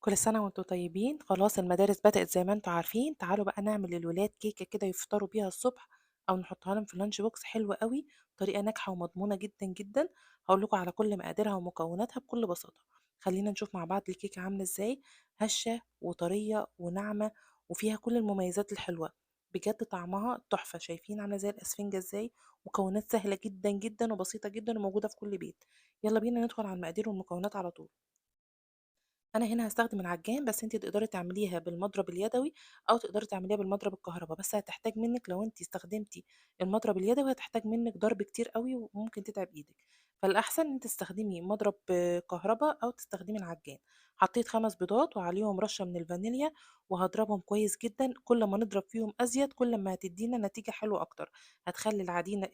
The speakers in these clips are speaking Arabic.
كل سنة وانتم طيبين. خلاص المدارس بدأت زي ما انتم عارفين. تعالوا بقى نعمل للولاد كيكة كده يفطروا بيها الصبح او نحطها لهم في اللانش بوكس حلوة قوي. طريقة ناجحة ومضمونة جدا جدا. هقول لكم على كل مقاديرها ومكوناتها بكل بساطة. خلينا نشوف مع بعض الكيكة عاملة ازاي. هشة وطرية وناعمة وفيها كل المميزات الحلوة. بجد طعمها تحفة. شايفين عاملة زي الأسفنجة ازاي؟ مكونات سهلة جدا جدا وبسيطة جدا وموجودة في كل بيت. يلا بينا ندخل على المقادير والمكونات على طول. انا هنا هستخدم العجان، بس انت تقدري تعمليها بالمضرب اليدوي او تقدري تعمليها بالمضرب الكهرباء. بس هتحتاج منك لو انت استخدمتي المضرب اليدوي هتحتاج منك ضرب كتير قوي وممكن تتعب ايدك. فالاحسن ان انت تستخدمي مضرب كهرباء او تستخدمي العجان. حطيت 5 بيضات وعليهم رشة من الفانيليا وهضربهم كويس جدا. كل ما نضرب فيهم ازيد كل ما هتدينا نتيجة حلوة اكتر. هتخلي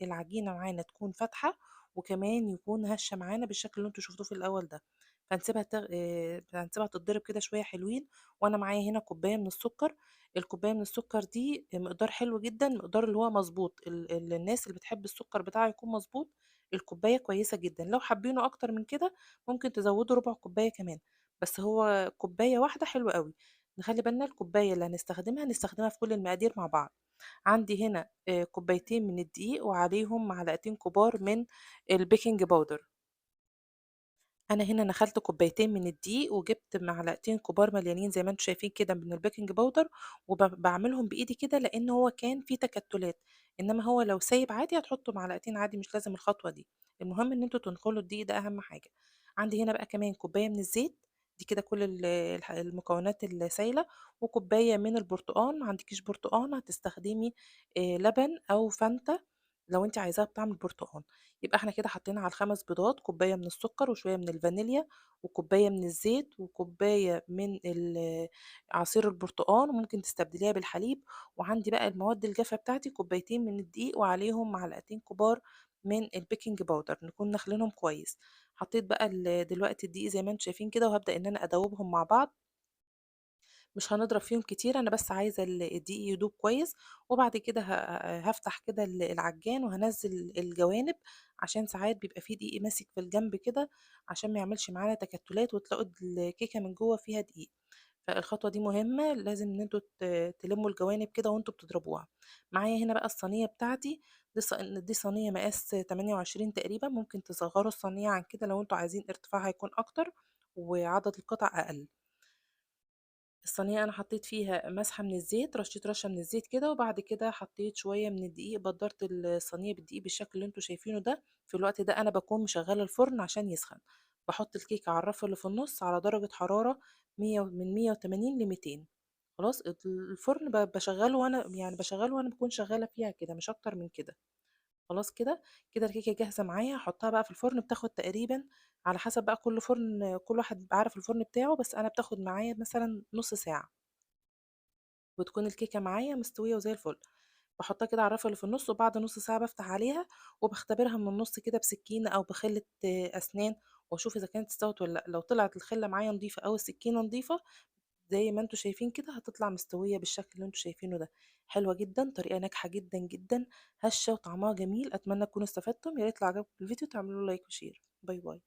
العجينة معانا تكون فاتحة وكمان يكون هشة معانا بالشكل اللي انتوا شفتوه في الاول ده. هنسيبها تتضرب كده شوية حلوين. وأنا معايا هنا كوباية من السكر. الكوباية من السكر دي مقدار حلو جدا، مقدار اللي هو مظبوط. الناس اللي بتحب السكر بتاعه يكون مظبوط الكوباية كويسة جدا. لو حابينه أكتر من كده ممكن تزودوا ربع كوباية كمان. بس هو كوباية واحدة حلوة قوي. نخلي بالنا الكوباية اللي هنستخدمها في كل المقادير مع بعض. عندي هنا كوبايتين من الدقيق وعليهم معلقتين كبار من البيكنج باودر. انا هنا نخلت كوبايتين من الدقيق وجبت معلقتين كبار مليانين زي ما انتم شايفين كده من البيكنج باودر. وبعملهم بايدي كده لان هو كان فيه تكتلات. انما هو لو سايب عادي هتحطوا معلقتين عادي، مش لازم الخطوه دي. المهم ان انتوا تنخلوا الدقيق، ده اهم حاجه. عندي هنا بقى كمان كوبايه من الزيت. دي كده كل المكونات السايله. وكوبايه من البرتقال. ما عندكيش برتقال هتستخدمي لبن او فانتا لو انت عايزاها بطعم البرتقال. يبقى احنا كده حطينا على ال5 بيضات كوباية من السكر وشوية من الفانيليا وكوباية من الزيت وكوباية من عصير البرتقال وممكن تستبدليها بالحليب. وعندي بقى المواد الجافة بتاعتي كوبايتين من الدقيق وعليهم معلقتين كبار من البيكنج باودر نكون نخلينهم كويس. حطيت بقى دلوقتي الدقيق زي ما انتم شايفين كده وهبدأ ان انا ادوبهم مع بعض. مش هنضرب فيهم كتير، انا بس عايزه الدقيق يدوب كويس. وبعد كده هفتح كده العجان وهنزل الجوانب عشان ساعات بيبقى فيه دقيق ماسك في الجنب كده عشان ما يعملش معانا تكتلات وتلاقوا الكيكه من جوه فيها دقيق. فالخطوه دي مهمه، لازم ان انتوا تلموا الجوانب كده وانتوا بتضربوها. معايا هنا بقى الصينيه بتاعتي. دي صينيه مقاس 28 تقريبا. ممكن تصغروا الصينيه عن كده لو انتوا عايزين ارتفاعها يكون اكتر وعدد القطع اقل. الصينية أنا حطيت فيها مسحة من الزيت، رشيت رشة من الزيت كده وبعد كده حطيت شوية من الدقيق. بدرت الصينية بالدقيق بالشكل اللي انتوا شايفينه ده. في الوقت ده أنا بكون مشغلة الفرن عشان يسخن. بحط الكيكة على الرف اللي في النص على درجة حرارة 100 من 180 ل200. خلاص الفرن بشغله وأنا يعني بشغله وأنا بكون شغالة فيها كده مش أكتر من كده. خلاص كده. كده الكيكة جاهزة معايا. هحطها بقى في الفرن. بتاخد تقريبا على حسب بقى كل فرن، كل واحد بيبقى عارف الفرن بتاعه، بس أنا بتاخد معايا مثلا نص ساعة وتكون الكيكة معايا مستوية وزي الفل. باحطها كده على الرف اللي في النُص وبعد نُص ساعة بافتح عليها وباختبرها من النُص كده بسكينة أو بخلة أسنان وأشوف إذا كانت استوت والّا لأ. لو طلعت الخلة معايا نضيفة أو السكينة نضيفة زي ما أنتم شايفين كده هتطلع مستوية بالشكل اللي أنتم شايفينه ده. حلوة جدًا، طريقة ناجحة جدًا، جدًا، هشة وطعمها جميل. أتمنى تكونوا استفدتم. يا ريت لو عجبكم الفيديو تعملوا له لايك وشير. باي باي.